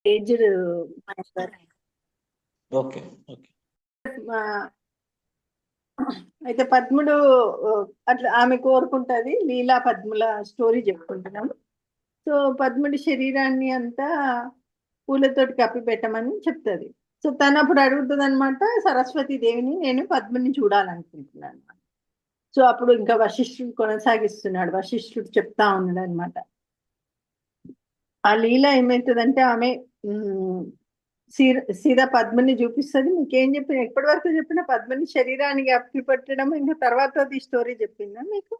Aged okay okay. అయితే పద్ముడు అట్లా ఆమె కోరుకుంటది. లీలా పద్ముల స్టోరీ చెప్పుకుంటున్నాము. సో పద్ముడి శరీరాన్ని అంతా పూలతోటి కప్పి పెట్టమని చెప్తుంది. సో తను అప్పుడు అడుగుతుంది అనమాట సరస్వతి దేవిని, నేను పద్ముని చూడాలనుకుంటున్నాను. సో అప్పుడు ఇంకా వశిష్ఠుడు కొనసాగిస్తున్నాడు. వశిష్ఠుడు చెప్తా ఉన్నాడు అనమాట. ఆ లీల ఏమవుతుందంటే ఆమె సీదా పద్మని చూపిస్తుంది. మీకేం చెప్పిన ఎప్పటి వరకు చెప్పిన పద్మని శరీరానికి అప్పి పెట్టడం, ఇంకా తర్వాత స్టోరీ చెప్పిందా మీకు?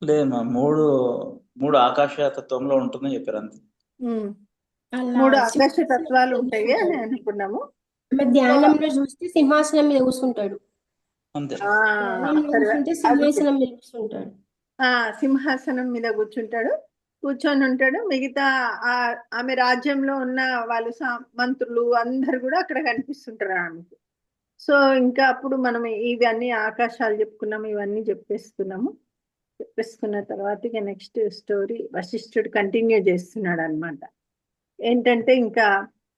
లేదు మా మూడు ఆకాశ తత్వంలో ఉంటుందని చెప్పారు అంతే. మూడు ఆకాశ తత్వాలు ఉంటాయి అని అనుకున్నాము. ధ్యానంలో చూస్తే సింహాసనం మీద కూర్చుంటాడు అంతే. సింహాసనం మీద కూర్చుంటాడు. సింహాసనం మీద కూర్చొని ఉంటాడు. మిగతా ఆమె రాజ్యంలో ఉన్న వాళ్ళు మంత్రులు అందరు కూడా అక్కడ కనిపిస్తుంటారు ఆమెకు. సో ఇంకా అప్పుడు మనం ఇవన్నీ ఆకాశాలు చెప్పుకున్నాము, ఇవన్నీ చెప్పేసుకున్న తర్వాత ఇక నెక్స్ట్ స్టోరీ వశిష్ఠుడు కంటిన్యూ చేస్తున్నాడు అనమాట. ఏంటంటే ఇంకా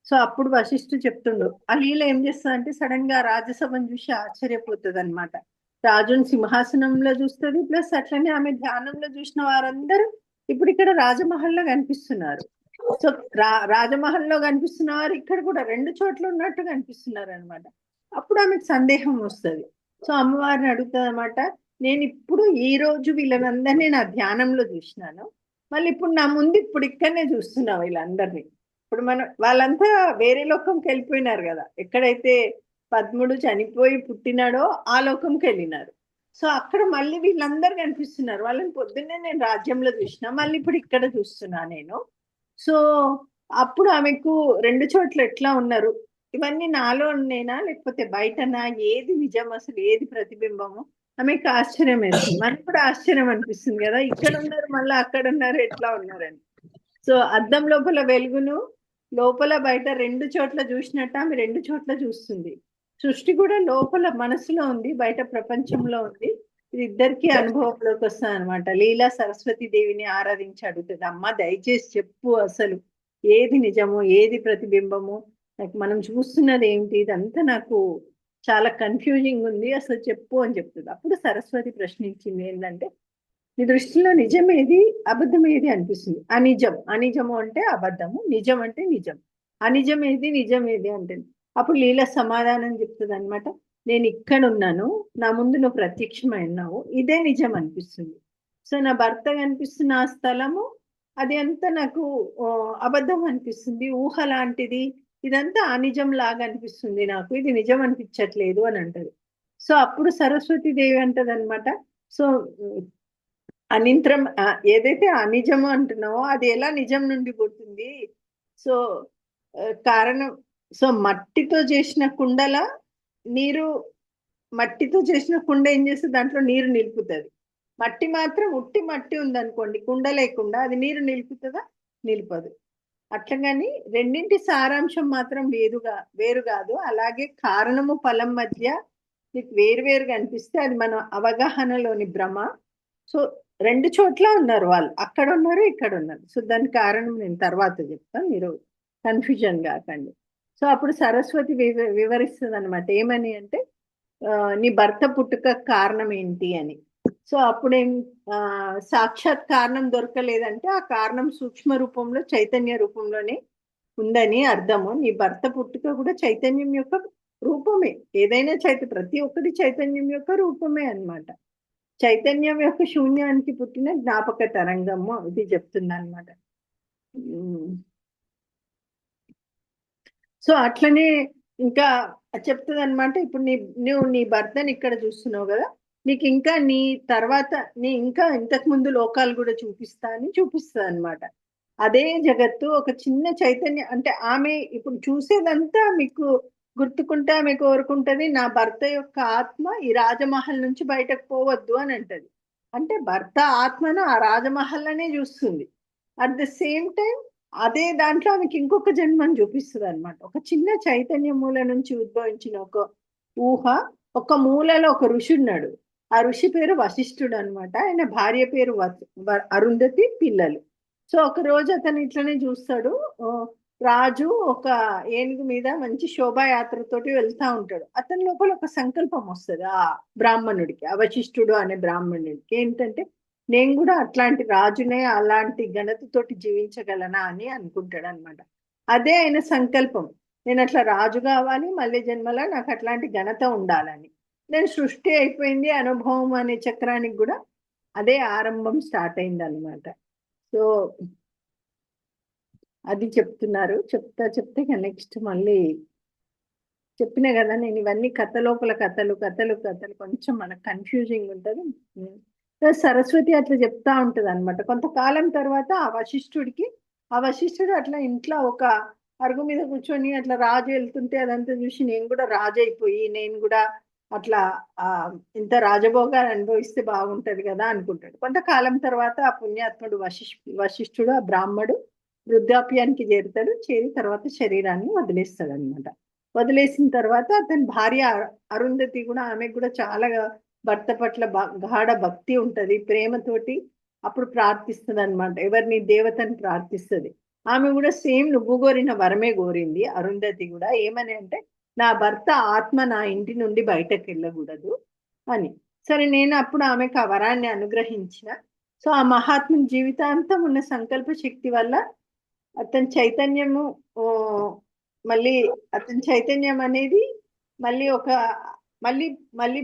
సో అప్పుడు వశిష్ఠుడు చెప్తుండు. ఆ లీల ఏం చేస్తుందంటే సడన్ గా రాజ్యసభను చూసి ఆశ్చర్యపోతుంది అనమాట. రాజుని సింహాసనంలో చూస్తుంది, ప్లస్ అట్లనే ఆమె ధ్యానంలో చూసిన వారందరూ ఇప్పుడు ఇక్కడ రాజమహల్లో కనిపిస్తున్నారు. సో రాజమహల్లో కనిపిస్తున్న వారు ఇక్కడ కూడా రెండు చోట్ల ఉన్నట్టు కనిపిస్తున్నారు అనమాట. అప్పుడు ఆమెకు సందేహం వస్తుంది. సో అమ్మవారిని అడుగుతుంది అనమాట, నేను ఇప్పుడు ఈ రోజు వీళ్ళనందరినీ నా ధ్యానంలో చూసినాను, మళ్ళీ ఇప్పుడు నా ముందు ఇప్పుడు ఇక్కడనే చూస్తున్నా వీళ్ళందరినీ. ఇప్పుడు వాళ్ళంతా వేరే లోకంకి వెళ్ళిపోయినారు కదా, ఎక్కడైతే పద్ముడు చనిపోయి పుట్టినాడో ఆ లోకంకి వెళ్ళినారు. సో అక్కడ మళ్ళీ వీళ్ళందరూ కనిపిస్తున్నారు. వాళ్ళని పొద్దున్నే నేను రాజ్యంలో చూసినా, మళ్ళీ ఇప్పుడు ఇక్కడ చూస్తున్నా నేను. సో అప్పుడు ఆమెకు రెండు చోట్ల ఎట్లా ఉన్నారు, ఇవన్నీ నాలో నేనా లేకపోతే బయటనా, ఏది నిజం అసలు, ఏది ప్రతిబింబము? ఆమెకు ఆశ్చర్యం వేస్తుంది. మనకు కూడా ఆశ్చర్యం అనిపిస్తుంది కదా, ఇక్కడ ఉన్నారు మళ్ళీ అక్కడ ఉన్నారు, ఎట్లా ఉన్నారని. సో అద్దం లోపల వెలుగును లోపల బయట రెండు చోట్ల చూసినట్టు ఆమె రెండు చోట్ల చూస్తుంది. సృష్టి కూడా లోపల మనసులో ఉంది, బయట ప్రపంచంలో ఉంది. ఇది ఇద్దరికి అనుభవంలోకి వస్తుంది అనమాట. లీలా సరస్వతి దేవిని ఆరాధించి అడుగుతుంది, అమ్మ దయచేసి చెప్పు అసలు ఏది నిజము, ఏది ప్రతిబింబము, నాకు మనం చూస్తున్నది ఏమిటి, ఇదంతా నాకు చాలా కన్ఫ్యూజింగ్ ఉంది, అసలు చెప్పు అని చెప్తుంది. అప్పుడు సరస్వతి ప్రశ్నించింది ఏంటంటే, నీ దృష్టిలో నిజం ఏది, అబద్ధం ఏది అనిపిస్తుంది? అనిజము అంటే అబద్ధము, నిజం అంటే నిజం. అనిజం ఏది, నిజం ఏది అంటే అప్పుడు లీల సమాధానం చెప్తుంది అనమాట. నేను ఇక్కడ ఉన్నాను, నా ముందు నువ్వు ప్రత్యక్షమైనావు, ఇదే నిజం అనిపిస్తుంది. సో నా భర్త కనిపిస్తున్న ఆ స్థలము అది అంతా నాకు అబద్ధం అనిపిస్తుంది, ఊహ లాంటిది, ఇదంతా అనిజం లాగా అనిపిస్తుంది నాకు, ఇది నిజం అనిపించట్లేదు అని అంటది. సో అప్పుడు సరస్వతి దేవి అంటది అనమాట, సో అనింత్రం ఏదైతే అనిజము అంటున్నావో అది ఎలా నిజం నుండి పుడుతుంది? సో కారణం, సో మట్టితో చేసిన కుండల నీరు, మట్టితో చేసిన కుండ ఏం చేస్తుంది, దాంట్లో నీరు నిలుపుతుంది. మట్టి మాత్రం ఉట్టి మట్టి ఉందనుకోండి, కుండ లేకుండా, అది నీరు నిలుపుతుందా? నిలుపదు. అట్లగాని రెండింటి సారాంశం మాత్రం వేరు కాదు. అలాగే కారణము ఫలం మధ్య మీకు వేరువేరుగా అనిపిస్తే అది మన అవగాహనలోని భ్రమ. సో రెండు చోట్ల ఉన్నారు వాళ్ళు, అక్కడ ఉన్నారు ఇక్కడ ఉన్నారు. సో దాని కారణం నేను తర్వాత చెప్తాను, మీరు కన్ఫ్యూజన్ కాకండి. సో అప్పుడు సరస్వతి వివరిస్తుంది అనమాట. ఏమని అంటే, నీ భర్త పుట్టుక కారణం ఏంటి అని. సో అప్పుడేం సాక్షాత్ కారణం దొరకలేదంటే ఆ కారణం సూక్ష్మ రూపంలో చైతన్య రూపంలోనే ఉందని అర్థము. నీ భర్త పుట్టుక కూడా చైతన్యం యొక్క రూపమే, ఏదైనా ప్రతి ఒక్కటి చైతన్యం యొక్క రూపమే అన్నమాట. చైతన్యం యొక్క శూన్యానికి పుట్టిన జ్ఞాపక తరంగము ఇది చెప్తున్నా అనమాట. సో అట్లనే ఇంకా చెప్తుంది అనమాట. ఇప్పుడు నువ్వు నీ భర్తని ఇక్కడ చూస్తున్నావు కదా, నీకు ఇంకా నీ తర్వాత ఇంకా ఇంతకు ముందు లోకాలు కూడా చూపిస్తుంది అనమాట. అదే జగత్తు ఒక చిన్న చైతన్యం, అంటే ఆమె ఇప్పుడు చూసేదంతా మీకు గుర్తుకుంటే ఆమె కోరుకుంటది, నా భర్త యొక్క ఆత్మ ఈ రాజమహల్ నుంచి బయటకు పోవద్దు అని అంటది. అంటే భర్త ఆత్మను ఆ రాజమహల్లోనే చూస్తుంది. అట్ ద సేమ్ టైం అదే దాంట్లో ఆమెకి ఇంకొక జన్మని చూపిస్తుంది అనమాట. ఒక చిన్న చైతన్య మూల నుంచి ఉద్భవించిన ఒక ఊహ, ఒక మూలలో ఒక ఋషి ఉన్నాడు. ఆ ఋషి పేరు వశిష్ఠుడు అనమాట. ఆయన భార్య పేరు అరుంధతి, పిల్లలు. సో ఒక రోజు అతను ఇట్లనే చూస్తాడు, రాజు ఒక ఏనుగు మీద మంచి శోభాయాత్రతోటి వెళ్తా ఉంటాడు. అతని లోపల ఒక సంకల్పం వస్తుంది ఆ బ్రాహ్మణుడికి, అవశిష్ఠుడు అనే బ్రాహ్మణుడికి. ఏంటంటే నేను కూడా అట్లాంటి రాజునే, అలాంటి ఘనతతోటి జీవించగలనా అని అనుకుంటాడు అనమాట. అదే ఆయన సంకల్పం. నేను అట్లా రాజు కావాలి, మళ్ళీ జన్మలో నాకు అట్లాంటి ఘనత ఉండాలని. నేను సృష్టి అయిపోయింది, అనుభవం అనే చక్రానికి కూడా అదే ఆరంభం స్టార్ట్ అయింది అనమాట. సో అది చెప్తున్నారు. చెప్తే నెక్స్ట్ మళ్ళీ చెప్పినా కదా నేను, ఇవన్నీ కథ లోపల కథలు కథలు కథలు, కొంచెం మనకు కన్ఫ్యూజింగ్ ఉంటుంది. సరస్వతి అట్లా చెప్తా ఉంటది అనమాట. కొంతకాలం తర్వాత ఆ వశిష్ఠుడు అట్లా ఇంట్లో ఒక అరుగు మీద కూర్చొని అట్లా రాజు వెళ్తుంటే అదంతా చూసి నేను కూడా రాజు అయిపోయి నేను కూడా అట్లా ఇంత రాజభోగాలు అనుభవిస్తే బాగుంటది కదా అనుకుంటాడు. కొంతకాలం తర్వాత ఆ పుణ్యాత్ముడు వశిష్ఠుడు ఆ బ్రాహ్మడు వృద్ధాప్యానికి చేరుతాడు. చేరి తర్వాత శరీరాన్ని వదిలేస్తాడు అనమాట. వదిలేసిన తర్వాత అతని భార్య అరుంధతి కూడా, ఆమెకు కూడా చాలా భర్త పట్ల గాఢ భక్తి ఉంటది, ప్రేమతోటి అప్పుడు ప్రార్థిస్తుంది అనమాట. ఎవరిని? దేవతని ప్రార్థిస్తుంది. ఆమె కూడా సేమ్ నువ్వు కోరిన వరమే కోరింది అరుంధతి కూడా. ఏమని అంటే, నా భర్త ఆత్మ నా ఇంటి నుండి బయటకు వెళ్ళకూడదు అని. సరే, నేను అప్పుడు ఆమెకు ఆ వరాన్ని అనుగ్రహించిన. సో ఆ మహాత్ముని జీవితాంతం ఉన్న సంకల్ప శక్తి వల్ల అతని చైతన్యము మళ్ళీ అతని చైతన్యం అనేది మళ్ళీ ఒక మళ్ళీ మళ్ళీ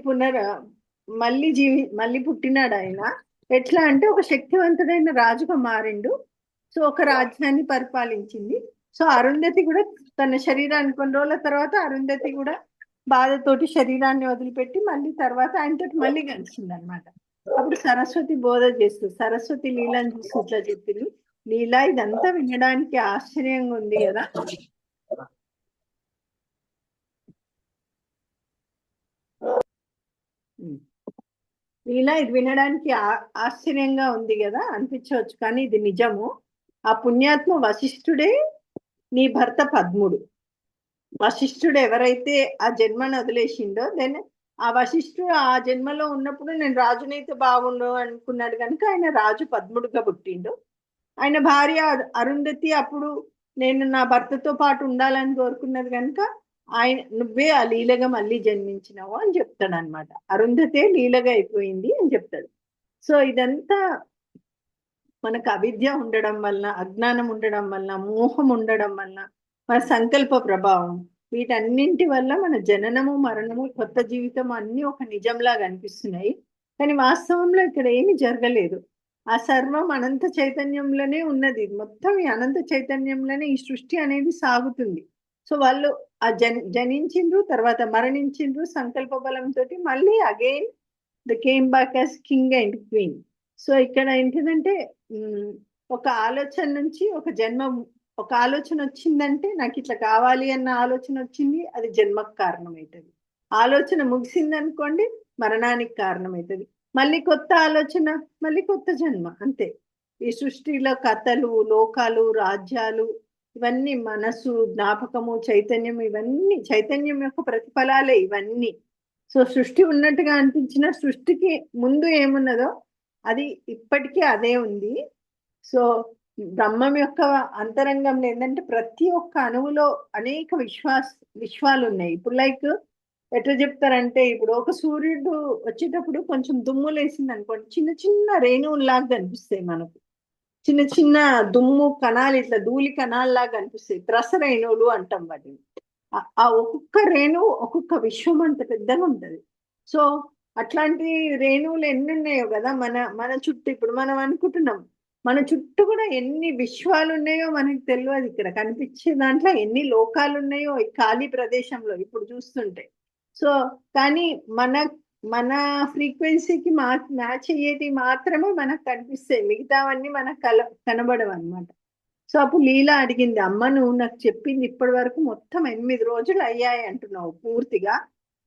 మళ్ళీ పుట్టినాడు ఆయన. ఎట్లా అంటే ఒక శక్తివంతుడైన రాజుగా మారిండు. సో ఒక రాజ్యాన్ని పరిపాలించింది. సో అరుంధతి కూడా తన శరీరాన్ని కొన్ని రోజుల తర్వాత అరుంధతి కూడా బాధతోటి శరీరాన్ని వదిలిపెట్టి మళ్ళీ తర్వాత ఆయనతో మళ్ళీ కలిసింది అనమాట. అప్పుడు సరస్వతి బోధ చేస్తుంది. సరస్వతి లీలను చూసి ఇట్లా చెప్పింది, లీలా ఇదంతా వినడానికి ఆశ్చర్యంగా ఉంది కదా. లీలా ఇది వినడానికి ఆశ్చర్యంగా ఉంది కదా అనిపించవచ్చు, కానీ ఇది నిజము. ఆ పుణ్యాత్మ వశిష్ఠుడే నీ భర్త పద్ముడు. వశిష్ఠుడు ఎవరైతే ఆ జన్మను వదిలేసిండో, దెన్ ఆ వశిష్ఠుడు ఆ జన్మలో ఉన్నప్పుడు నేను రాజునైతే బాగుండు అనుకున్నాడు కనుక ఆయన రాజు పద్ముడుగా పుట్టిండు. ఆయన భార్య అరుంధతి అప్పుడు నేను నా భర్తతో పాటు ఉండాలని కోరుకున్నది కనుక ఆయన నువ్వే ఆ లీలగా మళ్ళీ జన్మించినావు అని చెప్తాడు అనమాట. అరుంధతే లీలగా అయిపోయింది అని చెప్తాడు. సో ఇదంతా మనకు అవిద్య ఉండడం వలన, అజ్ఞానం ఉండడం వలన, మోహం ఉండడం వలన, మన సంకల్ప ప్రభావం, వీటన్నింటి వల్ల మన జననము మరణము కొత్త జీవితం అన్ని ఒక నిజంలాగా అనిపిస్తున్నాయి. కానీ వాస్తవంలో ఇక్కడ ఏమి జరగలేదు. ఆ సర్వం అనంత చైతన్యంలోనే ఉన్నది. మొత్తం ఈ అనంత చైతన్యంలోనే ఈ సృష్టి అనేది సాగుతుంది. సో వాళ్ళు ఆ జనించిండ్రు, తర్వాత మరణించిండ్రు సంకల్ప బలంతో, మళ్ళీ again the came back as king and queen. So ఇక్కడ ఏంటిదంటే ఒక ఆలోచన నుంచి ఒక ఆలోచన వచ్చిందంటే నాకు ఇట్లా కావాలి అన్న ఆలోచన వచ్చింది, అది జన్మకు కారణమవుతుంది. ఆలోచన ముగిసింది అనుకోండి, మరణానికి కారణమవుతుంది. మళ్ళీ కొత్త ఆలోచన, మళ్ళీ కొత్త జన్మ, అంతే. ఈ సృష్టిలో కథలు, లోకాలు, రాజ్యాలు, ఇవన్నీ మనసు, జ్ఞాపకము, చైతన్యం, ఇవన్నీ చైతన్యం యొక్క ప్రతిఫలాలే ఇవన్నీ. సో సృష్టి ఉన్నట్టుగా అనిపించిన, సృష్టికి ముందు ఏమున్నదో అది ఇప్పటికీ అదే ఉంది. సో బ్రహ్మం యొక్క అంతరంగంలో ఏంటంటే ప్రతి ఒక్క అణువులో అనేక విశ్వాలు ఉన్నాయి. ఇప్పుడు లైక్ ఎట్లా చెప్తారంటే, ఇప్పుడు ఒక సూర్యుడు వచ్చేటప్పుడు కొంచెం దుమ్ము లేసింది అనుకోండి, చిన్న చిన్న రేణువులాగా కనిపిస్తాయి మనకు. చిన్న చిన్న దుమ్ము కణాలు, ఇట్లా ధూళి కణాల్లాగా కనిపిస్తాయి. త్రస రేణువులు అంటాం వాటిని. ఆ ఒక్కొక్క రేణువు ఒక్కొక్క విశ్వం అంత పెద్దగా ఉంటది. సో అట్లాంటి రేణువులు ఎన్ని ఉన్నాయో కదా మన చుట్టూ. ఇప్పుడు మనం అనుకుంటున్నాం మన చుట్టూ కూడా ఎన్ని విశ్వాలు ఉన్నాయో మనకు తెలియదు. ఇక్కడ కనిపించే దాంట్లో ఎన్ని లోకాలు ఉన్నాయో ఈ ఖాళీ ప్రదేశంలో ఇప్పుడు చూస్తుంటే. సో కానీ మన ఫ్రీక్వెన్సీకి మ్యాచ్ అయ్యేది మాత్రమే మనకు కనిపిస్తాయి, మిగతావన్నీ మనకు కనబడవు అనమాట. సో అప్పుడు లీలా అడిగింది, అమ్మ నువ్వు నాకు చెప్పింది ఇప్పటి వరకు మొత్తం 8 రోజులు అయ్యాయి అంటున్నావు పూర్తిగా.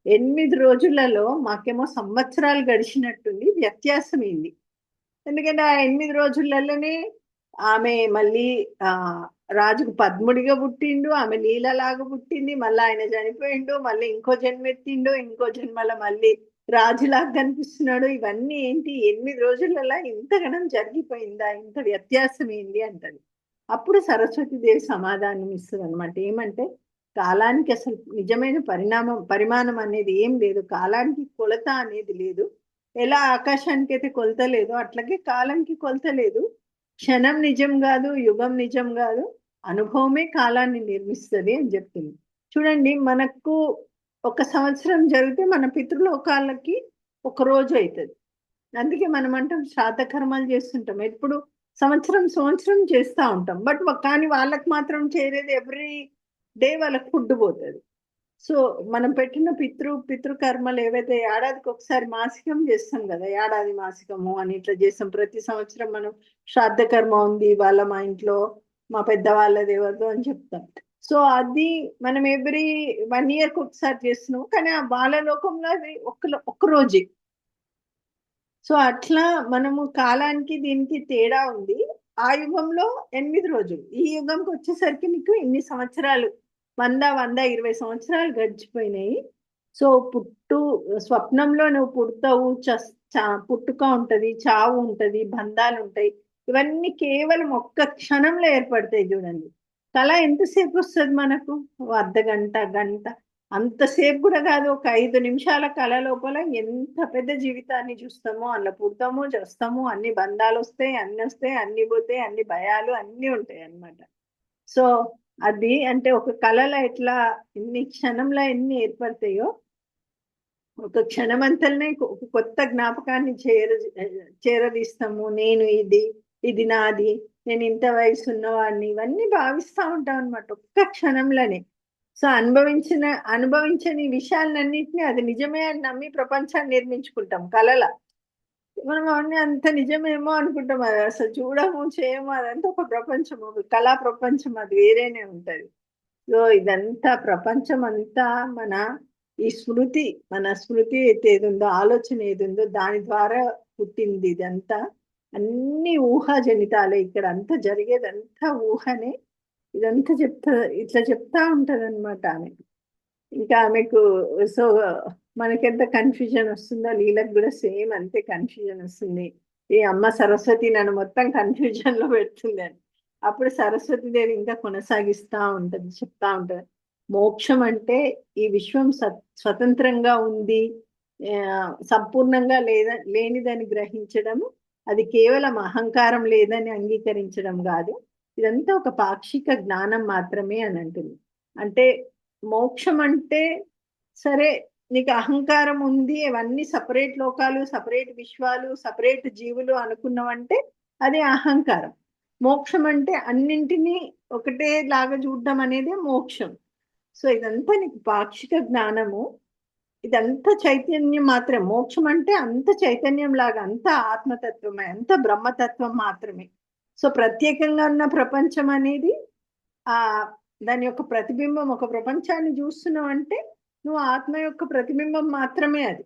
8 రోజులలో మాకేమో సంవత్సరాలు గడిచినట్టుంది, వ్యత్యాసం ఏంది? ఎందుకంటే ఆ 8 రోజులలోనే ఆమె మళ్ళీ రాజుకు పద్ముడిగా పుట్టిండు, ఆమె లీలలాగా పుట్టింది, మళ్ళీ ఆయన చనిపోయిండు, మళ్ళీ ఇంకో జన్మ ఎత్తిండు, ఇంకో జన్మలో మళ్ళీ రాజులాగా కనిపిస్తున్నాడు. ఇవన్నీ ఏంటి 8 రోజులలో ఇంతగనం జరిగిపోయిందా, ఇంత వ్యత్యాసం ఏంది అంటది. అప్పుడు సరస్వతీదేవి సమాధానం ఇస్తుంది అనమాట. ఏమంటే కాలానికి అసలు నిజమైన పరిమాణం అనేది ఏం లేదు, కాలానికి కొలత అనేది లేదు. ఎలా ఆకాశానికి అయితే కొలత లేదు అట్లాగే కాలంకి కొలత లేదు. క్షణం నిజం కాదు, యుగం నిజం కాదు, అనుభవమే కాలాన్ని నిర్మిస్తుంది అని చెప్తుంది. చూడండి, మనకు 1 సంవత్సరం జరిగితే మన పితృలోకాలకి 1 రోజు అవుతుంది. అందుకే మనం అంటాం శ్రాద్ధ కర్మలు చేస్తుంటాం, ఎప్పుడు సంవత్సరం చేస్తూ ఉంటాం. బట్ కానీ వాళ్ళకి మాత్రం చేరేది ఎవ్రీ డే వాళ్ళకి ఫుడ్ పోతుంది. సో మనం పెట్టిన పితృకర్మలు ఏవైతే ఏడాదికి ఒకసారి మాసికం చేస్తాం కదా, ఏడాది మాసికము అని ఇట్లా చేస్తాం. ప్రతి సంవత్సరం మనం శ్రాద్ధ కర్మ ఉంది వాళ్ళ మా ఇంట్లో, మా పెద్దవాళ్ళది ఎవరిదో అని చెప్తాం. సో అది మనం ఎవ్రీ 1 ఇయర్కి ఒకసారి చేస్తున్నాం, కానీ ఆ వాళ్ళ లోకంలో అది ఒక్క రోజే. సో అట్లా మనము కాలానికి దీనికి తేడా ఉంది. ఆ యుగంలో 8 రోజులు, ఈ యుగంకి వచ్చేసరికి నీకు ఇన్ని సంవత్సరాలు 120 సంవత్సరాలు గడిచిపోయినాయి. సో స్వప్నంలో నువ్వు పుడతావు, పుట్టుక ఉంటది, చావు ఉంటది, బంధాలు ఉంటాయి. ఇవన్నీ కేవలం ఒక్క క్షణంలో ఏర్పడతాయి. చూడండి, కళ ఎంతసేపు వస్తుంది మనకు? అర్ధగంట, గంట, అంతసేపు కూడా కాదు. ఒక 5 నిమిషాల కళ లోపల ఎంత పెద్ద జీవితాన్ని చూస్తామో, అలా పుడతామో చేస్తామో, అన్ని బంధాలు వస్తాయి, అన్ని పోతాయి, అన్ని భయాలు అన్ని ఉంటాయి అన్నమాట. సో అది అంటే ఒక కళలో ఎట్లా ఇన్ని క్షణంలో ఎన్ని ఏర్పడతాయో, ఒక క్షణమంతలనే ఒక కొత్త జ్ఞాపకాన్ని చేరదీస్తాము. నేను ఇది నాది, నేను ఇంత వయసు ఉన్నవాడిని, ఇవన్నీ భావిస్తూ ఉంటాం అనమాట ఒక్క క్షణంలోనే. సో అనుభవించని విషయాలన్నింటినీ అది నిజమే అని నమ్మి ప్రపంచాన్ని నిర్మించుకుంటాం కళల. మనం అవన్నీ అంత నిజమేమో అనుకుంటాం, అది అసలు చూడము చేయము, అదంతా ఒక ప్రపంచం, ఒక కళా ప్రపంచం, అది వేరేనే ఉంటది. సో ఇదంతా ప్రపంచం అంతా ఈ మన స్మృతి ఏది ఉందో, ఆలోచన ఏది ఉందో దాని ద్వారా పుట్టింది. ఇదంతా అన్ని ఊహాజనితాలే. ఇక్కడ అంతా జరిగేదంతా ఊహనే. ఇదంతా ఇట్లా చెప్తా ఉంటది అనమాట ఆమె. ఇంకా ఆమెకు సో మనకెంత కన్ఫ్యూజన్ వస్తుందో, లీలకు కూడా సేమ్ అంతే కన్ఫ్యూజన్ వస్తుంది. ఈ అమ్మ సరస్వతి నన్ను మొత్తం కన్ఫ్యూజన్ లో పెడుతుంది అని. అప్పుడు సరస్వతీదేవి ఇంకా కొనసాగిస్తా ఉంటది, చెప్తా ఉంటది. మోక్షం అంటే ఈ విశ్వం స్వతంత్రంగా ఉంది, సంపూర్ణంగా లేనిదని గ్రహించడము, అది కేవలం అహంకారం లేదని అంగీకరించడం కాదు. ఇదంతా ఒక పాక్షిక జ్ఞానం మాత్రమే అని అంటుంది. అంటే మోక్షం అంటే సరే నీకు అహంకారం ఉంది, అవన్నీ సపరేట్ లోకాలు, సపరేట్ విశ్వాలు, సపరేట్ జీవులు అనుకున్నావంటే అది అహంకారం. మోక్షం అంటే అన్నింటినీ ఒకటే లాగా చూడడం అనేది మోక్షం. సో ఇదంతా నీకు పాక్షిక జ్ఞానము, ఇదంతా చైతన్యం మాత్రమే. మోక్షం అంటే అంత చైతన్యం లాగా, అంత ఆత్మతత్వమే, అంత బ్రహ్మతత్వం మాత్రమే. సో ప్రత్యేకంగా ఉన్న ప్రపంచం అనేది దాని యొక్క ప్రతిబింబం. ఒక ప్రపంచాన్ని చూస్తున్నావు అంటే నువ్వు ఆత్మ యొక్క ప్రతిబింబం మాత్రమే అది.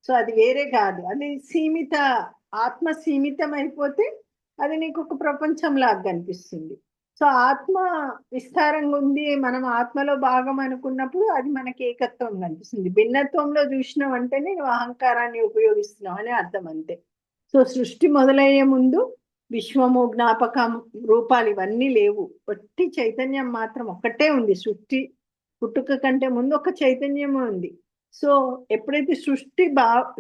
సో అది వేరే కాదు. అది ఆత్మ సీమితం అయిపోతే అది నీకు ఒక ప్రపంచం లాగా కనిపిస్తుంది. సో ఆత్మ విస్తారంగా ఉంది, మనం ఆత్మలో భాగం అనుకున్నప్పుడు అది మనకి ఏకత్వం కనిపిస్తుంది. భిన్నత్వంలో చూసినావు అంటేనే నువ్వు అహంకారాన్ని ఉపయోగిస్తున్నావు అని అర్థం, అంతే. సో సృష్టి మొదలయ్యే ముందు విశ్వము, జ్ఞాపకం, రూపాలు ఇవన్నీ లేవు, ఒట్టి చైతన్యం మాత్రం ఒక్కటే ఉంది. పుట్టుక కంటే ముందు ఒక చైతన్యమే ఉంది. సో ఎప్పుడైతే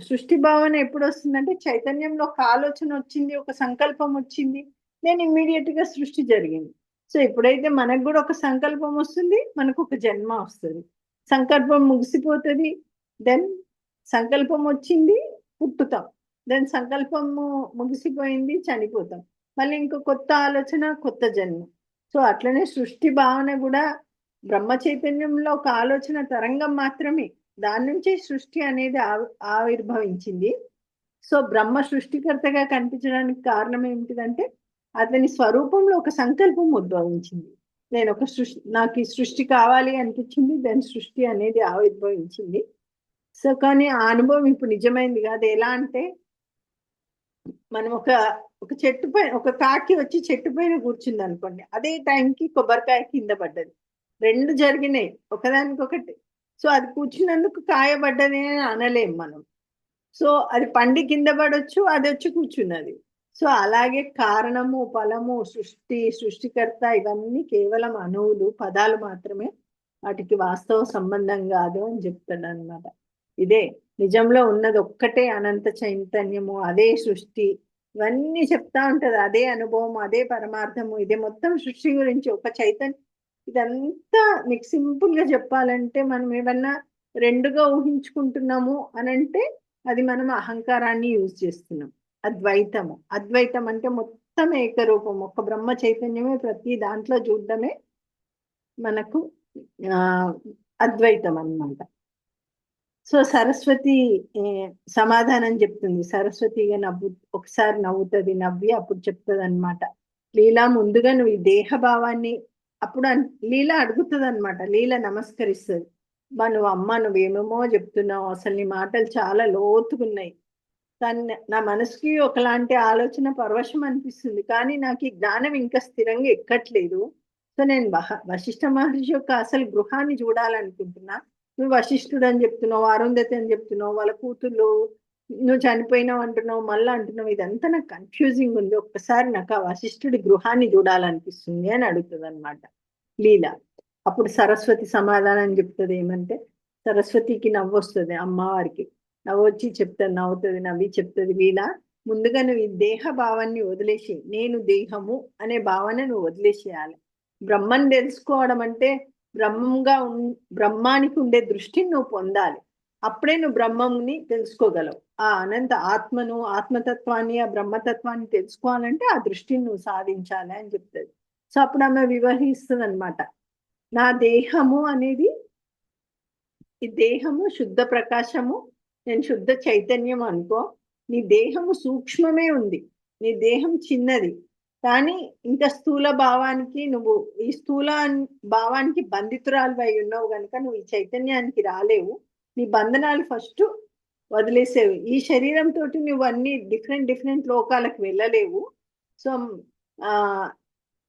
సృష్టి భావన ఎప్పుడు వస్తుందంటే చైతన్యంలో ఒక ఆలోచన వచ్చింది, ఒక సంకల్పం వచ్చింది, నేను ఇమ్మీడియట్ గా సృష్టి జరిగింది. సో ఎప్పుడైతే మనకు కూడా ఒక సంకల్పం వస్తుంది, మనకు ఒక జన్మ వస్తుంది. సంకల్పం ముగిసిపోతుంది, దెన్ సంకల్పం వచ్చింది, పుట్టుతాం, దెన్ సంకల్పము ముగిసిపోయింది, చనిపోతాం, మళ్ళీ ఇంకో కొత్త ఆలోచన, కొత్త జన్మ. సో అట్లనే సృష్టి భావన కూడా బ్రహ్మ చైతన్యంలో ఒక ఆలోచన తరంగం మాత్రమే. దాని నుంచి సృష్టి అనేది ఆవిర్భవించింది. సో బ్రహ్మ సృష్టికర్తగా కనిపించడానికి కారణం ఏమిటిదంటే అతని స్వరూపంలో ఒక సంకల్పం ఉద్భవించింది. నాకు ఈ సృష్టి కావాలి అనిపించింది, దాని సృష్టి అనేది ఆవిర్భవించింది. సో కానీ ఆ అనుభవం ఇప్పుడు నిజమైంది కాదు. ఎలా అంటే మనం ఒక చెట్టు పైన, ఒక కాకి వచ్చి చెట్టు పైన కూర్చుంది అనుకోండి, అదే టైంకి కొబ్బరికాయ కింద పడ్డది. 2 జరిగినాయి ఒకదానికొకటి. సో అది కూర్చున్నందుకు కాయబడ్డది అని అనలేం మనం. సో అది పండి కింద పడవచ్చు, అది వచ్చి కూర్చున్నది. సో అలాగే కారణము, ఫలము, సృష్టికర్త ఇవన్నీ కేవలం అణువులు, పదాలు మాత్రమే. వాటికి వాస్తవ సంబంధం కాదు అని చెప్తాడు అనమాట. ఇదే నిజంలో ఉన్నది ఒక్కటే అనంత చైతన్యము, అదే సృష్టి, ఇవన్నీ చెప్తా ఉంటది. అదే అనుభవం, అదే పరమార్థము. ఇదే మొత్తం సృష్టి గురించి ఒక చైతన్యం. ఇదంతా మీకు సింపుల్ గా చెప్పాలంటే మనం ఏమన్నా రెండుగా ఊహించుకుంటున్నాము అనంటే అది మనం అహంకారాన్ని యూజ్ చేస్తున్నాం. అద్వైతం అంటే మొత్తం ఏకరూపం, ఒక బ్రహ్మ చైతన్యమే ప్రతి దాంట్లో చూడడమే మనకు అద్వైతం అన్నమాట. సో సరస్వతి సమాధానం చెప్తుంది. సరస్వతిగా ఒకసారి నవ్వుతుంది, నవ్వి అప్పుడు చెప్తుంది అనమాట, లీలా ముందుగా నువ్వు ఈ దేహ భావాన్ని, అప్పుడు లీల అడుగుతుంది అనమాట. లీల నమస్కరిస్తుంది. నువ్వు అమ్మ నువ్వేమేమో చెప్తున్నావు, అసలు నీ మాటలు చాలా లోతుకున్నాయి. నా మనసుకి ఒకలాంటి ఆలోచన పరవశం అనిపిస్తుంది, కానీ నాకు ఈ జ్ఞానం ఇంకా స్థిరంగా ఎక్కట్లేదు. సో నేను వశిష్ఠ మహర్షి యొక్క అసలు గృహాన్ని చూడాలనుకుంటున్నా. నువ్వు వశిష్ఠుడు అని చెప్తున్నావు, అరుంధతి అని చెప్తున్నావు, వాళ్ళ కూతుళ్ళు నువ్వు చనిపోయినావు అంటున్నావు, మళ్ళీ అంటున్నావు. ఇదంతా నాకు కన్ఫ్యూజింగ్ ఉంది. ఒక్కసారి నాకు ఆ వశిష్ఠుడి గృహాన్ని చూడాలనిపిస్తుంది అని అడుగుతుంది అనమాట లీల. అప్పుడు సరస్వతి సమాధానం చెప్తుంది ఏమంటే, సరస్వతికి నవ్వు వస్తుంది అమ్మవారికి. నవ్వొచ్చి చెప్తాను, నవ్వుతుంది, నవ్వి చెప్తుంది, లీల ముందుగా నువ్వు ఈ దేహ భావాన్ని వదిలేసి నేను దేహము అనే భావన నువ్వు వదిలేసేయాలి. బ్రహ్మని తెలుసుకోవడం అంటే బ్రహ్మానికి ఉండే దృష్టిని నువ్వు పొందాలి. అప్పుడే నువ్వు బ్రహ్మంని తెలుసుకోగలవు. ఆ అనంత ఆత్మను, ఆత్మతత్వాన్ని, ఆ బ్రహ్మతత్వాన్ని తెలుసుకోవాలంటే ఆ దృష్టిని నువ్వు సాధించాలి అని చెప్తుంది. సో అప్పుడు ఆమె వివరిస్తుంది అనమాట, నా దేహము అనేది, ఈ దేహము శుద్ధ ప్రకాశము, నేను శుద్ధ చైతన్యం అనుకో. నీ దేహము సూక్ష్మమే ఉంది, నీ దేహం చిన్నది, కానీ ఇంకా స్థూల భావానికి నువ్వు, ఈ స్థూల భావానికి బంధితురాలు అయి ఉన్నావు కనుక నువ్వు ఈ చైతన్యానికి రాలేవు. నీ బంధనాలు ఫస్ట్ వదిలేసేవు. ఈ శరీరంతో నువ్వు అన్ని డిఫరెంట్ లోకాలకు వెళ్ళలేవు. సో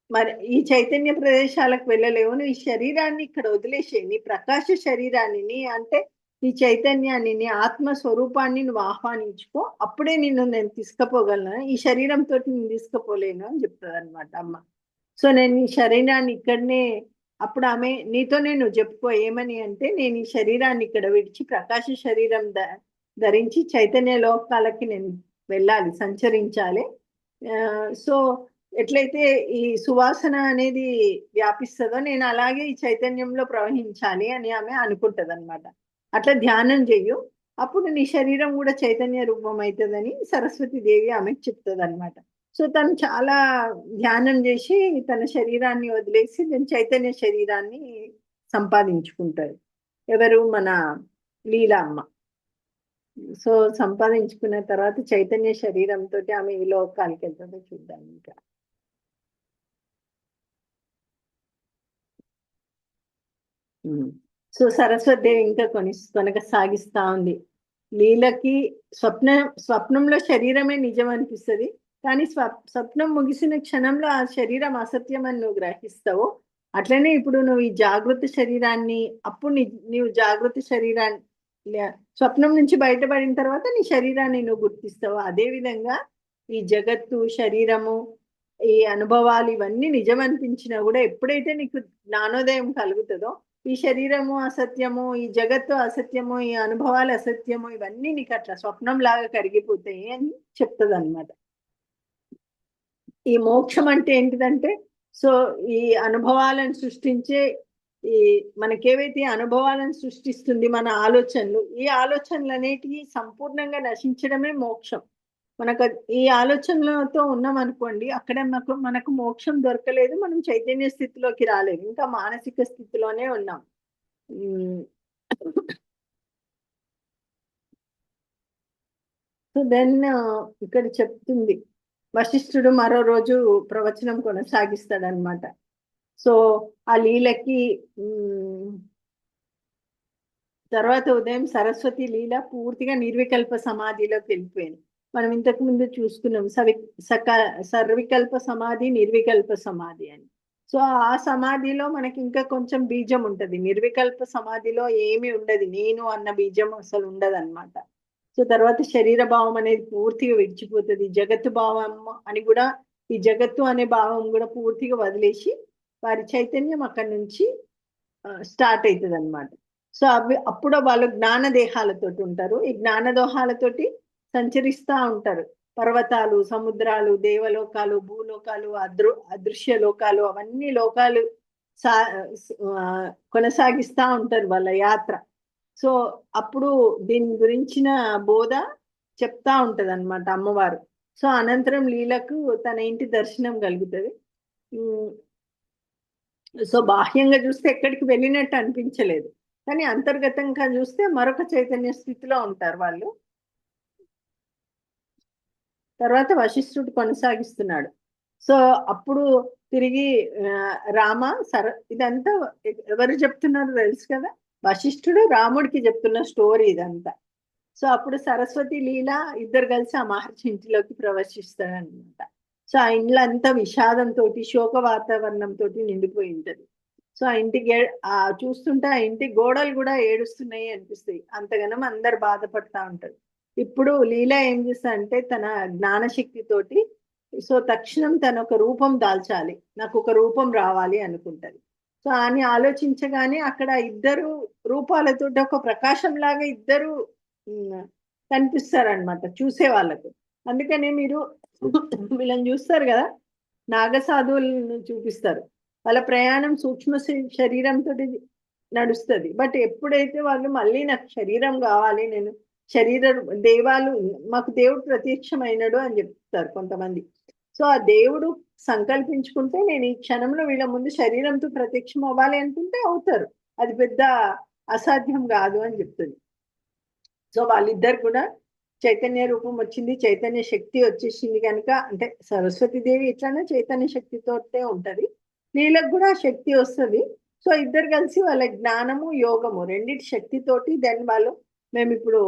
మరి ఈ చైతన్య ప్రదేశాలకు వెళ్ళలేవు. నువ్వు ఈ శరీరాన్ని ఇక్కడ వదిలేసే, నీ ప్రకాశ శరీరాన్ని, నీ అంటే నీ చైతన్యాన్ని, నీ ఆత్మ స్వరూపాన్ని నువ్వు ఆహ్వానించుకో. అప్పుడే నిన్ను నేను తీసుకుపోగలను, ఈ శరీరంతో నేను తీసుకుపోలేను అని చెప్తుంది అనమాట అమ్మ. సో నేను ఈ శరీరాన్ని ఇక్కడనే, అప్పుడు ఆమె నీతోనే నువ్వు చెప్పుకో ఏమని అంటే, నేను ఈ శరీరాన్ని ఇక్కడ విడిచి ప్రకాశ శరీరం ధరించి చైతన్య లోకాలకి నేను వెళ్ళాలి, సంచరించాలి. సో ఎట్లయితే ఈ సువాసన అనేది వ్యాపిస్తుందో నేను అలాగే ఈ చైతన్యంలో ప్రవహించాలి అని ఆమె అనుకుంటది అనమాట. అట్లా ధ్యానం చెయ్యు, అప్పుడు నీ శరీరం కూడా చైతన్య రూపం అవుతుందని సరస్వతి దేవి ఆమెకు చెప్తుంది అనమాట. సో తను చాలా ధ్యానం చేసి తన శరీరాన్ని వదిలేసి నేను చైతన్య శరీరాన్ని సంపాదించుకుంటారు. ఎవరు? మన లీలా అమ్మ. సో సంపాదించుకున్న తర్వాత చైతన్య శరీరంతో ఆమె ఈ లోకాలకి వెళ్తుందో చూద్దాం. ఇంకా సో సరస్వతి దేవి ఇంకా కొనక సాగిస్తా ఉంది. లీలకి స్వప్నంలో శరీరమే నిజం అనిపిస్తుంది, కానీ స్వప్నం ముగిసిన క్షణంలో ఆ శరీరం అసత్యం అని నువ్వు గ్రహిస్తావు. అట్లనే ఇప్పుడు నువ్వు ఈ జాగృత శరీరాన్ని, అప్పుడు నీవు జాగృత శరీరాన్ని, స్వప్నం నుంచి బయటపడిన తర్వాత నీ శరీరాన్ని నువ్వు గుర్తిస్తావు. అదే విధంగా ఈ జగత్తు, శరీరము, ఈ అనుభవాలు ఇవన్నీ నిజం అనిపించినా కూడా ఎప్పుడైతే నీకు జ్ఞానోదయం కలుగుతుందో ఈ శరీరము అసత్యము, ఈ జగత్తు అసత్యము, ఈ అనుభవాలు అసత్యము, ఇవన్నీ నీకు అట్లా స్వప్నం లాగా కరిగిపోతాయి అని చెప్తుంది అనమాట. ఈ మోక్షం అంటే ఏంటిదంటే, సో ఈ అనుభవాలను సృష్టించే, ఈ మనకేవైతే అనుభవాలను సృష్టిస్తుంది మన ఆలోచనలు, ఈ ఆలోచనలు అనేటివి సంపూర్ణంగా నశించడమే మోక్షం. మనకు ఈ ఆలోచనలతో ఉన్నాం అనుకోండి, అక్కడ మనకు మోక్షం దొరకలేదు, మనం చైతన్య స్థితిలోకి రాలేదు, ఇంకా మానసిక స్థితిలోనే ఉన్నాం. సో దెన్ ఇక్కడ చెప్తుంది, వశిష్ఠుడు మరో రోజు ప్రవచనం కొనసాగిస్తాడనమాట. సో ఆ లీలకి తర్వాత ఉదయం సరస్వతి లీల పూర్తిగా నిర్వికల్ప సమాధిలోకి వెళ్ళిపోయింది. మనం ఇంతకు ముందు చూసుకున్నాం సర్వికల్ప సమాధి, నిర్వికల్ప సమాధి అని. సో ఆ సమాధిలో మనకి ఇంకా కొంచెం బీజం ఉంటది. నిర్వికల్ప సమాధిలో ఏమి ఉండదు, నేను అన్న బీజం అసలు ఉండదు అనమాట. సో తర్వాత శరీర భావం అనేది పూర్తిగా విడిచిపోతుంది. జగత్తు భావం అని కూడా, ఈ జగత్తు అనే భావం కూడా పూర్తిగా వదిలేసి వారి చైతన్యం అక్కడి నుంచి స్టార్ట్ అవుతుంది అనమాట. సో అప్పుడు వాళ్ళు జ్ఞాన దేహాలతోటి ఉంటారు. ఈ జ్ఞాన దోహాలతోటి సంచరిస్తూ ఉంటారు. పర్వతాలు, సముద్రాలు, దేవలోకాలు, భూలోకాలు, అదృశ్య లోకాలు, అవన్నీ లోకాలు కొనసాగిస్తూ ఉంటారు వాళ్ళ యాత్ర. సో అప్పుడు దీని గురించిన బోధ చెప్తా ఉంటది అనమాట అమ్మవారు. సో అనంతరం లీలకు తన ఇంటి దర్శనం కలుగుతుంది. సో బాహ్యంగా చూస్తే ఎక్కడికి వెళ్ళినట్టు అనిపించలేదు, కానీ అంతర్గతంగా చూస్తే మరొక చైతన్య స్థితిలో ఉంటారు వాళ్ళు. తర్వాత వశిష్ఠుడు కొనసాగిస్తున్నాడు. సో అప్పుడు తిరిగి రామ ఇదంతా ఎవరు చెప్తున్నారు తెలుసు కదా, వశిష్ఠుడు రాముడికి చెప్తున్న స్టోరీ ఇదంతా. సో అప్పుడు సరస్వతి లీల ఇద్దరు కలిసి ఆ మహర్షి ఇంటిలోకి ప్రవేశిస్తారనమాట. సో ఆ ఇంట్లో అంతా విషాదంతో, శోక వాతావరణంతో నిండిపోయి ఉంటది. సో ఆ ఇంటికి చూస్తుంటే ఆ ఇంటి గోడలు కూడా ఏడుస్తున్నాయి అనిపిస్తాయి, అంతగానం అందరు బాధపడతా ఉంటారు. ఇప్పుడు లీల ఏం చేస్తా అంటే తన జ్ఞానశక్తితోటి సో తక్షణం తన ఒక రూపం దాల్చాలి, నాకు ఒక రూపం రావాలి అనుకుంటది. సో అని ఆలోచించగానే అక్కడ ఇద్దరు రూపాలతో ఒక ప్రకాశం లాగా ఇద్దరు కనిపిస్తారనమాట చూసే వాళ్ళకు. అందుకనే మీరు వీళ్ళని చూస్తారు కదా, నాగ సాధువులను చూపిస్తారు. వాళ్ళ ప్రయాణం సూక్ష్మ శరీరంతో నడుస్తుంది. బట్ ఎప్పుడైతే వాళ్ళు మళ్ళీ నాకు శరీరం కావాలి, నేను దేవాలు మాకు దేవుడు ప్రత్యక్షమైనడు అని చెప్తారు కొంతమంది. సో ఆ దేవుడు సంకల్పించుకుంటే నేను ఈ క్షణంలో వీళ్ళ ముందు శరీరంతో ప్రత్యక్షం అవ్వాలి అనుకుంటే అవుతారు, అది పెద్ద అసాధ్యం కాదు అని చెప్తుంది. సో వాళ్ళిద్దరు కూడా చైతన్య రూపం వచ్చింది, చైతన్య శక్తి వచ్చేసింది కనుక, అంటే సరస్వతీదేవి ఎట్లన్నా చైతన్య శక్తితోటే ఉంటది, వీళ్ళకి కూడా శక్తి వస్తుంది. సో ఇద్దరు కలిసి వాళ్ళ జ్ఞానము యోగము రెండింటి శక్తితోటి దాన్ని వాళ్ళు మేము ఇప్పుడు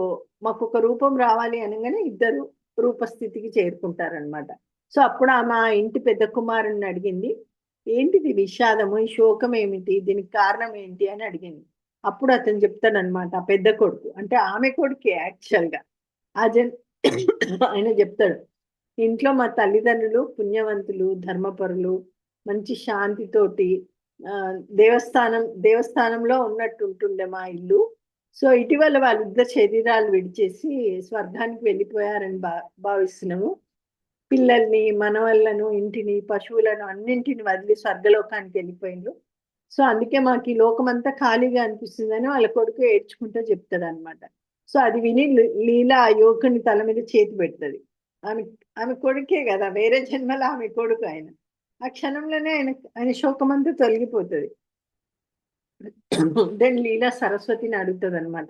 మాకు ఒక రూపం రావాలి అనగానే ఇద్దరు రూపస్థితికి చేరుకుంటారనమాట. సో అప్పుడు ఆమె ఇంటి పెద్ద కుమారుని అడిగింది, ఏంటిది విషాదము, ఈ శోకం ఏమిటి, దీనికి కారణం ఏంటి అని అడిగింది. అప్పుడు అతను చెప్తాడనమాట, ఆ పెద్ద కొడుకు అంటే ఆమె కొడుకు యాక్చువల్గా ఆయన చెప్తాడు, ఇంట్లో మా తల్లిదండ్రులు పుణ్యవంతులు, ధర్మపరులు, మంచి శాంతితోటి దేవస్థానంలో ఉన్నట్టు ఉంటుండే మా ఇల్లు. సో ఇటీవల వాళ్ళిద్దరు శరీరాలు విడిచేసి స్వర్గానికి వెళ్ళిపోయారని భావిస్తున్నాము. పిల్లల్ని, మనవళ్ళను, ఇంటిని, పశువులను అన్నింటిని వదిలి స్వర్గలోకానికి వెళ్ళిపోయిండ్రు. సో అందుకే మాకు ఈ లోకం అంతా ఖాళీగా అనిపిస్తుందని వాళ్ళ కొడుకు ఏడ్చుకుంటూ చెప్తాడు అనమాట. సో అది విని లీల ఆ యువకుని తల మీద చేతి పెడుతుంది. ఆమె కొడుకే కదా, వేరే జన్మలో ఆమె కొడుకు ఆయన. ఆ క్షణంలోనే ఆయన శోకమంతా తొలగిపోతుంది. దెన్ లీల సరస్వతిని అడుగుతుంది అనమాట,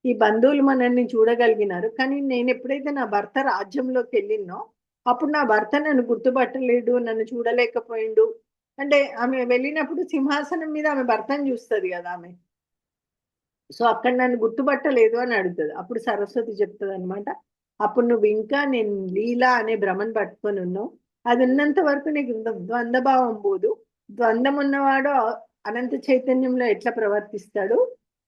ఈ బంధువులు మనల్ని చూడగలిగినారు, కానీ నేను ఎప్పుడైతే నా భర్త రాజ్యంలోకి వెళ్ళినో అప్పుడు నా భర్త నన్ను గుర్తుపట్టలేడు, నన్ను చూడలేకపోయిండు. అంటే ఆమె వెళ్ళినప్పుడు సింహాసనం మీద ఆమె భర్తను చూస్తుంది కదా ఆమె. సో అక్కడ నన్ను గుర్తుపట్టలేదు అని అడుగుతుంది. అప్పుడు సరస్వతి చెప్తుంది అనమాట, అప్పుడు నువ్వు ఇంకా నేను లీలా అనే భ్రమను పట్టుకొని ఉన్నావు, అది ఉన్నంత వరకు నీకు ద్వంద్వభావం పోదు. ద్వంద్వం ఉన్నవాడు అనంత చైతన్యంలో ఎట్లా ప్రవర్తిస్తాడు,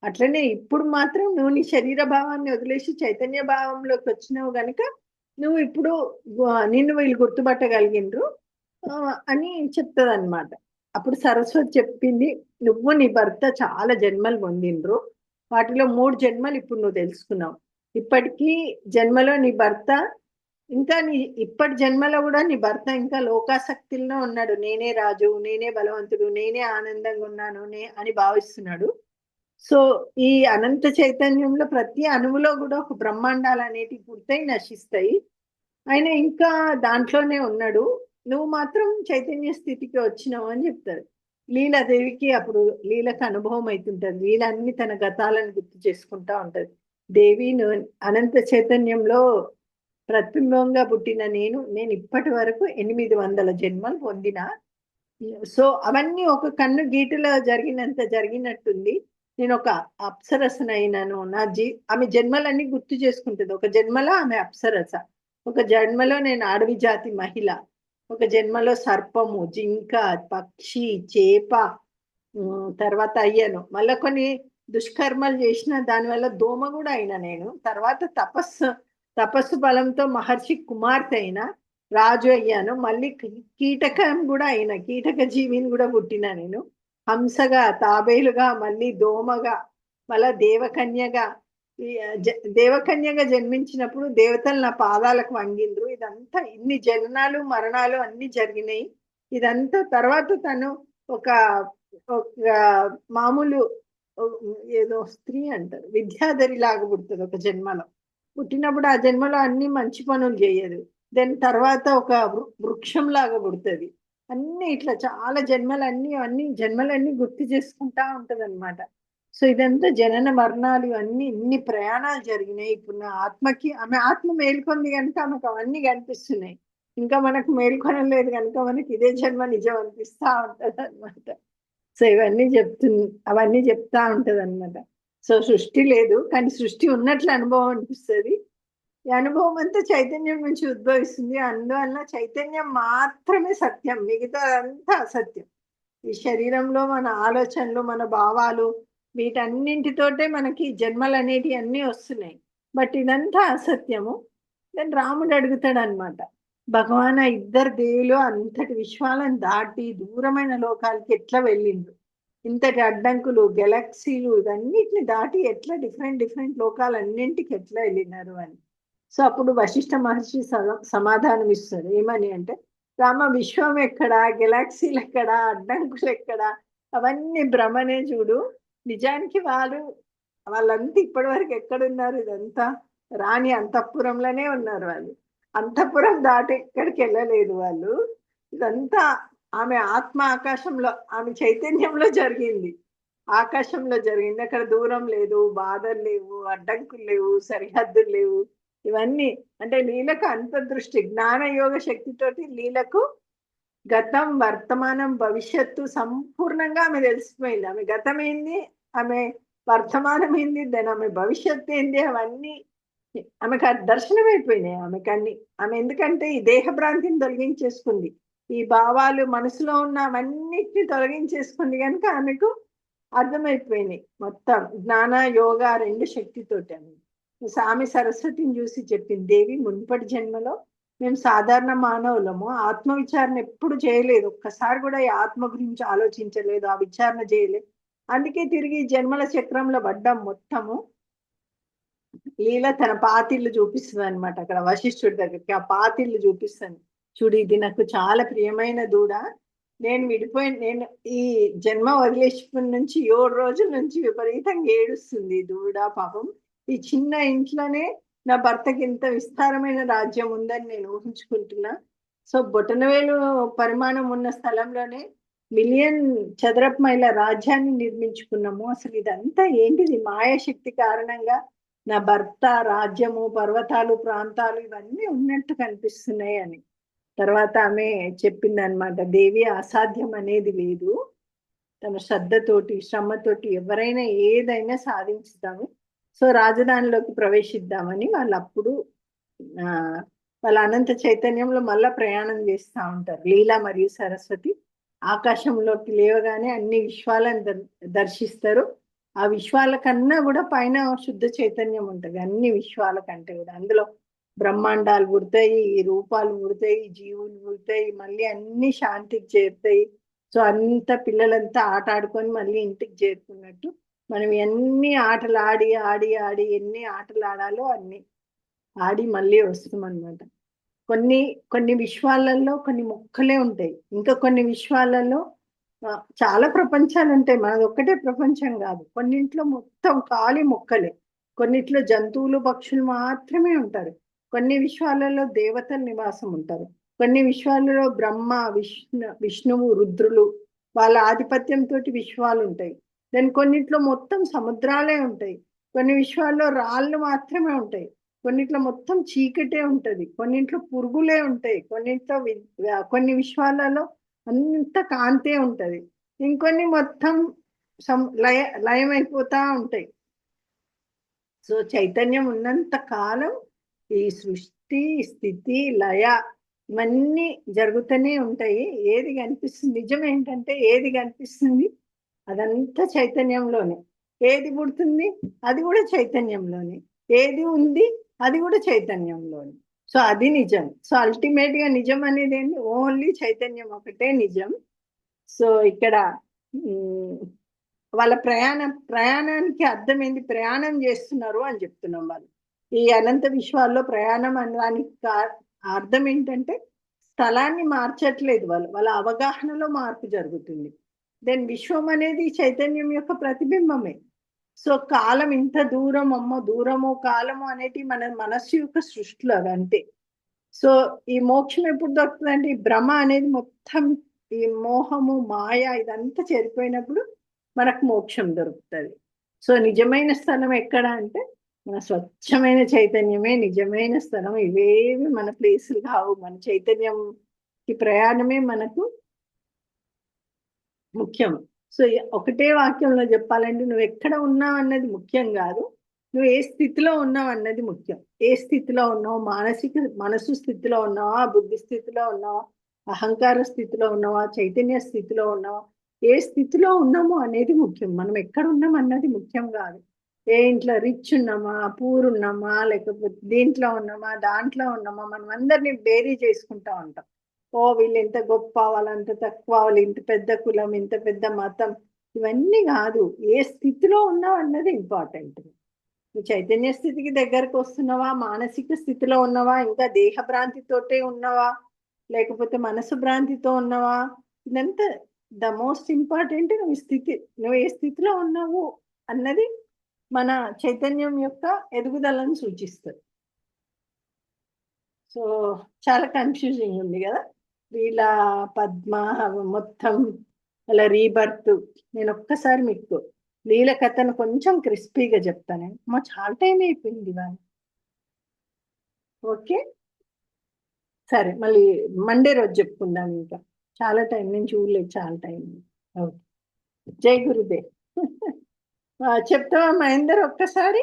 అట్లనే ఇప్పుడు మాత్రం నువ్వు నీ శరీర భావాన్ని వదిలేసి చైతన్య భావంలోకి వచ్చినావు గనుక నువ్వు ఇప్పుడు నిన్ను వీళ్ళు గుర్తుపట్టగలిగిండ్రు అని చెప్తుంది అనమాట. అప్పుడు సరస్వతి చెప్పింది, నువ్వు నీ భర్త చాలా జన్మలు పొందిండ్రు, వాటిలో 3 జన్మలు ఇప్పుడు నువ్వు తెలుసుకున్నావు. ఇప్పటికీ జన్మలో నీ భర్త ఇంకా ఇప్పటి జన్మలో కూడా నీ భర్త ఇంకా లోకాసక్తిలో ఉన్నాడు, నేనే రాజు, నేనే బలవంతుడు, నేనే ఆనందంగా ఉన్నాను అని భావిస్తున్నాడు. సో ఈ అనంత చైతన్యంలో ప్రతి అణువులో కూడా ఒక బ్రహ్మాండాలు అనేటివి పుడతాయి, నశిస్తాయి, ఆయన ఇంకా దాంట్లోనే ఉన్నాడు, నువ్వు మాత్రం చైతన్య స్థితికి వచ్చినావు అని చెప్తారు. లీలాదేవికి అప్పుడు లీలకు అనుభవం అవుతుంటది, లీల అన్ని తన గతాలను గుర్తు చేసుకుంటా ఉంటది. దేవి నువ్వు అనంత చైతన్యంలో ప్రతిబింబంగా పుట్టిన నేను ఇప్పటి వరకు 800 జన్మలు పొందిన. సో అవన్నీ ఒక కన్ను గీటులో జరిగినట్టుంది, నేను ఒక అప్సరసనైనాను. ఆమె జన్మలన్నీ గుర్తు చేసుకుంటుంది. ఒక జన్మలో ఆమె అప్సరస, ఒక జన్మలో నేను అడవి జాతి మహిళ, ఒక జన్మలో సర్పము, జింక, పక్షి, చేప, తర్వాత అయ్యాను, మళ్ళీ కొన్ని దుష్కర్మలు చేసిన దానివల్ల దోమ కూడా అయినా నేను. తర్వాత తపస్సు బలంతో మహర్షి కుమార్తె అయినా, రాజు అయ్యాను. మళ్ళీ కీటకం కూడా అయినా, కీటక జీవిని కూడా పుట్టిన నేను. హంసగా, తాబేలుగా, మళ్ళీ దోమగా, మళ్ళా దేవకన్యగా. దేవకన్యగా జన్మించినప్పుడు దేవతలు నా పాదాలకు వంగిండ్రు. ఇదంతా ఇన్ని జననాలు మరణాలు అన్ని జరిగినాయి. ఇదంతా తర్వాత తను ఒక మామూలు ఏదో స్త్రీ అంటారు, విద్యాధరి లాగా పుడుతుంది ఒక జన్మలో. పుట్టినప్పుడు ఆ జన్మలో అన్ని మంచి పనులు చేయదు. దాని తర్వాత ఒక వృక్షం లాగా పుడుతుంది. అన్ని ఇట్లా చాలా అన్ని జన్మలన్నీ గుర్తు చేసుకుంటా ఉంటది అనమాట. సో ఇదంతా జనన మరణాలు అన్ని ఇన్ని ప్రయాణాలు జరిగినాయి. ఇప్పుడు నా ఆత్మకి, ఆమె ఆత్మ మేల్కొంది కనుక ఆమెకు అవన్నీ కనిపిస్తున్నాయి. ఇంకా మనకు మేల్కొనలేదు కనుక మనకి ఇదే జన్మ నిజం అనిపిస్తా ఉంటది అనమాట. సో అవన్నీ చెప్తా ఉంటది అనమాట. సో సృష్టి లేదు, కానీ సృష్టి ఉన్నట్లు అనుభవం అనిపిస్తుంది. ఈ అనుభవం అంతా చైతన్యం నుంచి ఉద్భవిస్తుంది. అందువల్ల చైతన్యం మాత్రమే సత్యం, మిగతా అంతా అసత్యం. ఈ శరీరంలో మన ఆలోచనలు, మన భావాలు, వీటన్నింటితోటే మనకి జన్మలు అనేటివి అన్నీ వస్తున్నాయి. బట్ ఇదంతా అసత్యము. దాన్ని రాముడు అడుగుతాడు అనమాట, భగవాన్ ఆ ఇద్దరు దేవులు అంతటి విశ్వాలను దాటి దూరమైన లోకాలకి ఎట్లా వెళ్ళిండ్రు, ఇంతటి అడ్డంకులు, గెలాక్సీలు, ఇవన్నిటిని దాటి ఎట్లా డిఫరెంట్ లోకాలన్నింటికి ఎట్లా వెళ్ళినారు అని. సో అప్పుడు వశిష్ఠ మహర్షి సమాధానం ఇస్తారు. ఏమని అంటే, రామ, విశ్వం ఎక్కడా, గెలాక్సీలు ఎక్కడా, అడ్డంకులు ఎక్కడా, అవన్నీ భ్రమనే చూడు. నిజానికి వాళ్ళంతా ఇప్పటి వరకు ఎక్కడున్నారు? ఇదంతా రాణి అంతఃపురంలోనే ఉన్నారు. వాళ్ళు అంతఃపురం దాటి ఎక్కడికి వెళ్ళలేదు వాళ్ళు. ఇదంతా ఆమె ఆత్మ ఆకాశంలో, ఆమె చైతన్యంలో జరిగింది, ఆకాశంలో జరిగింది. అక్కడ దూరం లేదు, బాధలు లేవు, అడ్డంకులు లేవు, సరిహద్దులు లేవు. ఇవన్నీ అంటే లీలకు అంతర్దృష్టి, జ్ఞాన యోగ శక్తితోటి లీలకు గతం, వర్తమానం, భవిష్యత్తు సంపూర్ణంగా ఆమె తెలిసిపోయింది. ఆమె గతం ఏంది, ఆమె వర్తమానం ఏంది, దాని ఆమె భవిష్యత్తు ఏంది, అవన్నీ ఆమెకు దర్శనం అయిపోయినాయి ఆమెకన్నీ. ఆమె ఎందుకంటే ఈ దేహభ్రాంతిని తొలగించేసుకుంది, ఈ భావాలు మనసులో ఉన్న అవన్నిటిని తొలగించేసుకుంది కనుక ఆమెకు అర్థమైపోయినాయి మొత్తం. జ్ఞాన యోగ రెండు శక్తితోటి. ఆమె సరస్వతిని చూసి చెప్పింది, దేవి, మున్పటి జన్మలో మేము సాధారణ మానవులము, ఆత్మవిచారణ ఎప్పుడు చేయలేదు, ఒక్కసారి కూడా ఈ ఆత్మ గురించి ఆలోచించలేదు, ఆ విచారణ చేయలేదు. అందుకే తిరిగి జన్మల చక్రంలో పడ్డాం మొత్తము. లీల తన పాతిళ్ళు చూపిస్తుంది అనమాట. అక్కడ వశిష్ఠుడి దగ్గరికి ఆ పాతిళ్ళు చూపిస్తాను. చూడు, ఇది నాకు చాలా ప్రియమైన దూడ. నేను ఈ జన్మ వదిలేసుకున్న నుంచి 7 రోజుల నుంచి విపరీతంగా ఏడుస్తుంది ఈ దూడ. పాపం, ఈ చిన్న ఇంట్లోనే నా భర్తకి ఇంత విస్తారమైన రాజ్యం ఉందని నేను ఊహించుకుంటున్నా. సో బొటనవేలు పరిమాణం ఉన్న స్థలంలోనే మిలియన్ చదరపు మైళ్ళ రాజ్యాన్ని నిర్మించుకున్నాము. అసలు ఇదంతా ఏంటిది? మాయాశక్తి కారణంగా నా భర్త, రాజ్యము, పర్వతాలు, ప్రాంతాలు ఇవన్నీ ఉన్నట్టు కనిపిస్తున్నాయి అని. తర్వాత ఆమె చెప్పింది అనమాట, దేవి, అసాధ్యం అనేది లేదు, తన శ్రద్ధతోటి, శ్రమతోటి ఎవరైనా ఏదైనా సాధించుతాము. సో రాజధానిలోకి ప్రవేశిద్దామని వాళ్ళు అప్పుడు వాళ్ళ అనంత చైతన్యంలో మళ్ళా ప్రయాణం చేస్తూ ఉంటారు. లీల మరియు సరస్వతి ఆకాశంలోకి లేవగానే అన్ని విశ్వాలను దర్శిస్తారు. ఆ విశ్వాల కన్నా కూడా పైన శుద్ధ చైతన్యం ఉంటుంది, అన్ని విశ్వాల కంటే కూడా. అందులో బ్రహ్మాండాలు పుడతాయి, రూపాలు పుడతాయి, జీవులు పుడతాయి, మళ్ళీ అన్ని శాంతికి చేరుతాయి. సో అంత పిల్లలంతా ఆట ఆడుకొని మళ్ళీ ఇంటికి చేరుకున్నట్టు మనం ఎన్ని ఆటలు ఆడి ఆడి ఆడి ఎన్ని ఆటలు ఆడాలో అన్ని ఆడి మళ్ళీ వస్తాం అనమాట. కొన్ని విశ్వాలలో కొన్ని మొక్కలే ఉంటాయి, ఇంకా కొన్ని విశ్వాలలో చాలా ప్రపంచాలు ఉంటాయి. మనది ఒక్కటే ప్రపంచం కాదు. కొన్నింట్లో మొత్తం ఖాళీ మొక్కలే, కొన్నిట్లో జంతువులు, పక్షులు మాత్రమే ఉంటారు. కొన్ని విశ్వాలలో దేవతల నివాసం ఉంటారు. కొన్ని విశ్వాలలో బ్రహ్మ, విష్ణువు, రుద్రులు వాళ్ళ ఆధిపత్యంతో విశ్వాలు ఉంటాయి. దాని కొన్నిట్లో మొత్తం సముద్రాలే ఉంటాయి. కొన్ని విశ్వాల్లో రాళ్ళు మాత్రమే ఉంటాయి. కొన్నిట్లో మొత్తం చీకటే ఉంటది. కొన్నింట్లో పురుగులే ఉంటాయి. కొన్ని విశ్వాలలో అంత కాంతే ఉంటది. ఇంకొన్ని మొత్తం లయమైపోతా ఉంటాయి. సో చైతన్యం ఉన్నంత కాలం ఈ సృష్టి, స్థితి, లయ ఇవన్నీ జరుగుతూనే ఉంటాయి. ఏది కనిపిస్తుంది, నిజం ఏంటంటే ఏది కనిపిస్తుంది అదంతా చైతన్యంలోనే. ఏది పుడుతుంది అది కూడా చైతన్యంలోనే, ఏది ఉంది అది కూడా చైతన్యంలోనే. సో అది నిజం. సో అల్టిమేట్ గా నిజం అనేది ఏంటి? ఓన్లీ చైతన్యం ఒకటే నిజం. సో ఇక్కడ వాళ్ళ ప్రయాణానికి అర్థం ఏంది? ప్రయాణం చేస్తున్నారు అని చెప్తున్నాం వాళ్ళు. ఈ అనంత విశ్వాల్లో ప్రయాణం అనడానికి అర్థం ఏంటంటే స్థలాన్ని మార్చట్లేదు వాళ్ళు, వాళ్ళ అవగాహనలో మార్పు జరుగుతుంది. దెన్ విశ్వం అనేది చైతన్యం యొక్క ప్రతిబింబమే. సో కాలం ఇంత దూరం, అమ్మ దూరము కాలము అనేటి మన మనస్సు యొక్క సృష్టిలో అవి అంతే. సో ఈ మోక్షం ఎప్పుడు దొరుకుతుంది అంటే ఈ భ్రమ అనేది మొత్తం, ఈ మోహము మాయ ఇదంతా చేరిపోయినప్పుడు మనకు మోక్షం దొరుకుతుంది. సో నిజమైన స్థలం ఎక్కడ అంటే మన స్వచ్ఛమైన చైతన్యమే నిజమైన స్థలం. ఇవేవి మన ప్లేసులు కావు. మన చైతన్యంకి ప్రయాణమే మనకు ముఖ్యం. సో ఒకటే వాక్యంలో చెప్పాలంటే నువ్వు ఎక్కడ ఉన్నావు అన్నది ముఖ్యం కాదు, నువ్వు ఏ స్థితిలో ఉన్నావు అన్నది ముఖ్యం. ఏ స్థితిలో ఉన్నావు? మనసు స్థితిలో ఉన్నావా, బుద్ధి స్థితిలో ఉన్నావా, అహంకార స్థితిలో ఉన్నావా, చైతన్య స్థితిలో ఉన్నావా? ఏ స్థితిలో ఉన్నామో అనేది ముఖ్యం. మనం ఎక్కడ ఉన్నాం అన్నది ముఖ్యం కాదు. ఏ ఇంట్లో రిచ్ ఉన్నామా, పూర్ ఉన్నామా, లేకపోతే దీంట్లో ఉన్నామా, దాంట్లో ఉన్నామా, మనం అందరినీ బేరీ చేసుకుంటా ఉంటాం. ఓ వీళ్ళు ఎంత గొప్ప, వాళ్ళంత తక్కువ, వాళ్ళు ఇంత పెద్ద కులం, ఇంత పెద్ద మతం, ఇవన్నీ కాదు. ఏ స్థితిలో ఉన్నావు అన్నది ఇంపార్టెంట్. నువ్వు చైతన్య స్థితికి దగ్గరకు వస్తున్నావా, మానసిక స్థితిలో ఉన్నావా, ఇంకా దేహ భ్రాంతితోటే ఉన్నావా, లేకపోతే మనసు భ్రాంతితో ఉన్నావా? ఇదంతా ద మోస్ట్ ఇంపార్టెంట్. నువ్వు ఏ స్థితిలో ఉన్నావు అన్నది మన చైతన్యం యొక్క ఎదుగుదలను సూచిస్తుంది. సో చాలా కన్ఫ్యూజింగ్ ఉంది కదా వీళ్ళ పద్మ మొత్తం అలా రీబర్త్. నేను ఒక్కసారి మీకు లీల కథను కొంచెం క్రిస్పీగా చెప్తాను. మా చాలా టైం అయిపోయింది ఇవాళ. ఓకే సరే, మళ్ళీ మండే రోజు చెప్పుకుందాం. ఇంకా చాలా టైం నేను చూడలేదు, చాలా టైం. ఓకే, జై గురుదేవ్. చెప్తావా మహేందర్ ఒక్కసారి?